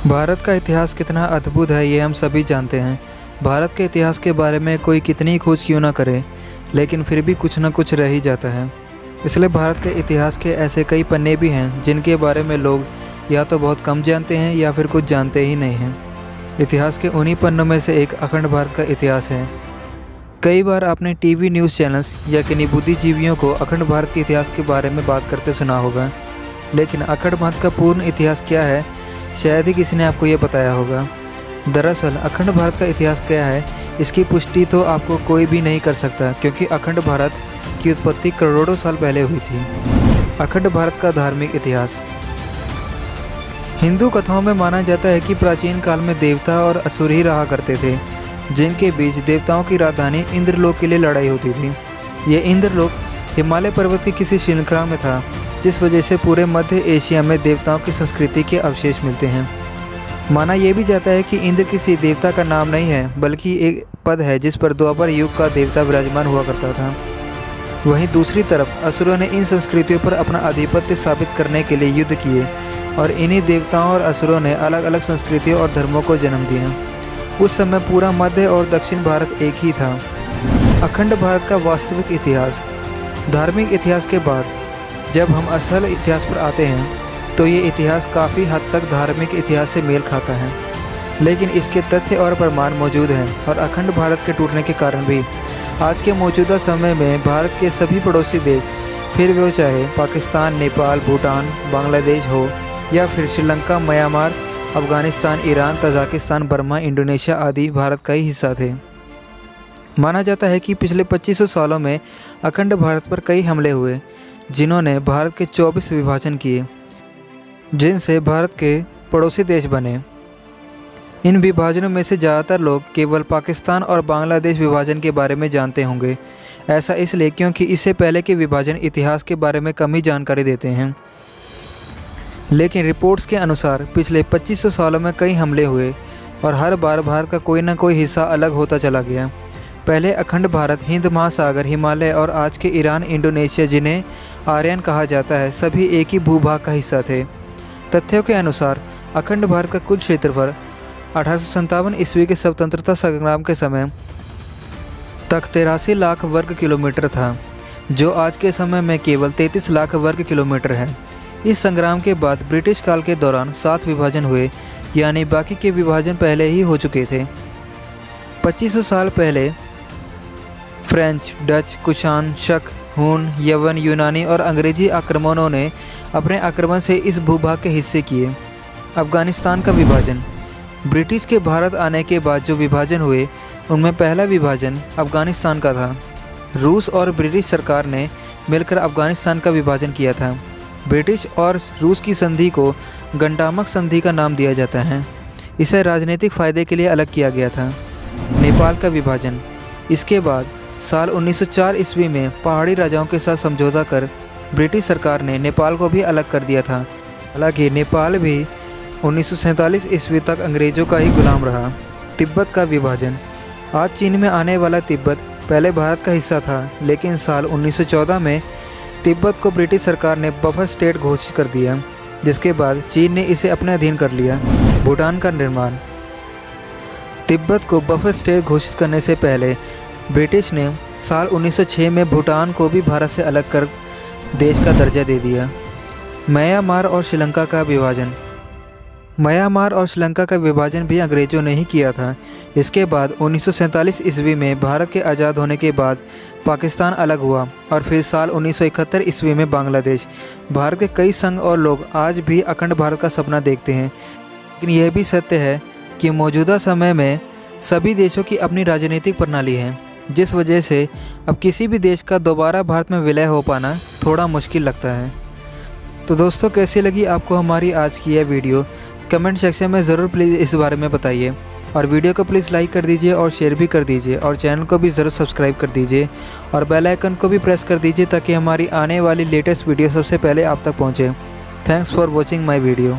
भारत का इतिहास कितना अद्भुत है ये हम सभी जानते हैं। भारत के इतिहास के बारे में कोई कितनी खोज क्यों ना करे, लेकिन फिर भी कुछ न कुछ रह ही जाता है। इसलिए भारत के इतिहास के ऐसे कई पन्ने भी हैं जिनके बारे में लोग या तो बहुत कम जानते हैं या फिर कुछ जानते ही नहीं हैं। इतिहास के उन्हीं पन्नों में से एक अखंड भारत का इतिहास है। कई बार आपने टीवी न्यूज़ चैनल्स या किन्हीं बुद्धिजीवियों को अखंड भारत के इतिहास के बारे में बात करते सुना होगा, लेकिन अखंड भारत का पूर्ण इतिहास क्या है शायद ही किसी ने आपको ये बताया होगा। दरअसल अखंड भारत का इतिहास क्या है इसकी पुष्टि तो आपको कोई भी नहीं कर सकता, क्योंकि अखंड भारत की उत्पत्ति करोड़ों साल पहले हुई थी। अखंड भारत का धार्मिक इतिहास। हिंदू कथाओं में माना जाता है कि प्राचीन काल में देवता और असुर ही रहा करते थे, जिनके बीच देवताओं की राजधानी इंद्रलोक के लिए लड़ाई होती थी। ये इंद्रलोक हिमालय पर्वत की किसी श्रृंखला में था, जिस वजह से पूरे मध्य एशिया में देवताओं की संस्कृति के अवशेष मिलते हैं। माना यह भी जाता है कि इंद्र किसी देवता का नाम नहीं है, बल्कि एक पद है जिस पर द्वापर युग का देवता विराजमान हुआ करता था। वहीं दूसरी तरफ असुरों ने इन संस्कृतियों पर अपना आधिपत्य साबित करने के लिए युद्ध किए और इन्हीं देवताओं और असुरों ने अलग अलग संस्कृतियों और धर्मों को जन्म दिया। उस समय पूरा मध्य और दक्षिण भारत एक ही था। अखंड भारत का वास्तविक इतिहास। धार्मिक इतिहास के बाद जब हम असल इतिहास पर आते हैं तो ये इतिहास काफ़ी हद तक धार्मिक इतिहास से मेल खाता है, लेकिन इसके तथ्य और प्रमाण मौजूद हैं। और अखंड भारत के टूटने के कारण भी आज के मौजूदा समय में भारत के सभी पड़ोसी देश, फिर वो चाहे पाकिस्तान, नेपाल, भूटान, बांग्लादेश हो या फिर Sri Lanka, Myanmar, Afghanistan, Iran, Tajikistan, Burma, Indonesia आदि भारत का ही हिस्सा थे। माना जाता है कि पिछले 2500 सालों में अखंड भारत पर कई हमले हुए, जिन्होंने भारत के 24 विभाजन किए, जिनसे भारत के पड़ोसी देश बने। इन विभाजनों में से ज़्यादातर लोग केवल पाकिस्तान और बांग्लादेश विभाजन के बारे में जानते होंगे। ऐसा इसलिए क्योंकि इससे पहले के विभाजन इतिहास के बारे में कम ही जानकारी देते हैं। लेकिन रिपोर्ट्स के अनुसार पिछले 2500 सालों में कई हमले हुए और हर बार भारत का कोई ना कोई हिस्सा अलग होता चला गया। पहले अखंड भारत हिंद महासागर, हिमालय और आज के ईरान, इंडोनेशिया, जिन्हें आर्यन कहा जाता है, सभी एक ही भूभाग का हिस्सा थे। तथ्यों के अनुसार अखंड भारत का कुल क्षेत्रफल 1857 ईस्वी के स्वतंत्रता संग्राम के समय तक 83 लाख वर्ग किलोमीटर था, जो आज के समय में केवल 33 लाख वर्ग किलोमीटर है। इस संग्राम के बाद ब्रिटिश काल के दौरान 7 विभाजन हुए, यानी बाकी के विभाजन पहले ही हो चुके थे। 2500 साल पहले फ्रेंच, डच, कुशान, शक, हून, यवन, यूनानी और अंग्रेजी आक्रमणों ने अपने आक्रमण से इस भूभाग के हिस्से किए। अफ़गानिस्तान का विभाजन। ब्रिटिश के भारत आने के बाद जो विभाजन हुए, उनमें पहला विभाजन अफ़गानिस्तान का था। रूस और ब्रिटिश सरकार ने मिलकर अफ़गानिस्तान का विभाजन किया था। ब्रिटिश और रूस की संधि को गंडामक संधि का नाम दिया जाता है। इसे राजनीतिक फ़ायदे के लिए अलग किया गया था। नेपाल का विभाजन। इसके बाद साल 1904 ईस्वी में पहाड़ी राजाओं के साथ समझौता कर ब्रिटिश सरकार ने नेपाल को भी अलग कर दिया था। हालांकि नेपाल भी 1947 ईस्वी तक अंग्रेज़ों का ही गुलाम रहा। तिब्बत का विभाजन। आज चीन में आने वाला तिब्बत पहले भारत का हिस्सा था, लेकिन साल 1914 में तिब्बत को ब्रिटिश सरकार ने बफर स्टेट घोषित कर दिया, जिसके बाद चीन ने इसे अपने अधीन कर लिया। भूटान का निर्माण। तिब्बत को बफर स्टेट घोषित करने से पहले ब्रिटिश ने साल 1906 में भूटान को भी भारत से अलग कर देश का दर्जा दे दिया। म्यांमार और श्रीलंका का विभाजन। म्यांमार और श्रीलंका का विभाजन भी अंग्रेज़ों ने ही किया था। इसके बाद 1947 ईस्वी में भारत के आज़ाद होने के बाद पाकिस्तान अलग हुआ और फिर साल 1971 ईस्वी में बांग्लादेश। भारत के कई संघ और लोग आज भी अखंड भारत का सपना देखते हैं, लेकिन यह भी सत्य है कि मौजूदा समय में सभी देशों की अपनी राजनीतिक प्रणाली है, जिस वजह से अब किसी भी देश का दोबारा भारत में विलय हो पाना थोड़ा मुश्किल लगता है। तो दोस्तों, कैसी लगी आपको हमारी आज की यह वीडियो? कमेंट सेक्शन में ज़रूर प्लीज़ इस बारे में बताइए, और वीडियो को प्लीज़ लाइक कर दीजिए और शेयर भी कर दीजिए, और चैनल को भी ज़रूर सब्सक्राइब कर दीजिए और बेल आइकन को भी प्रेस कर दीजिए ताकि हमारी आने वाली लेटेस्ट वीडियो सबसे पहले आप तक पहुँचे। Thanks for watching my video.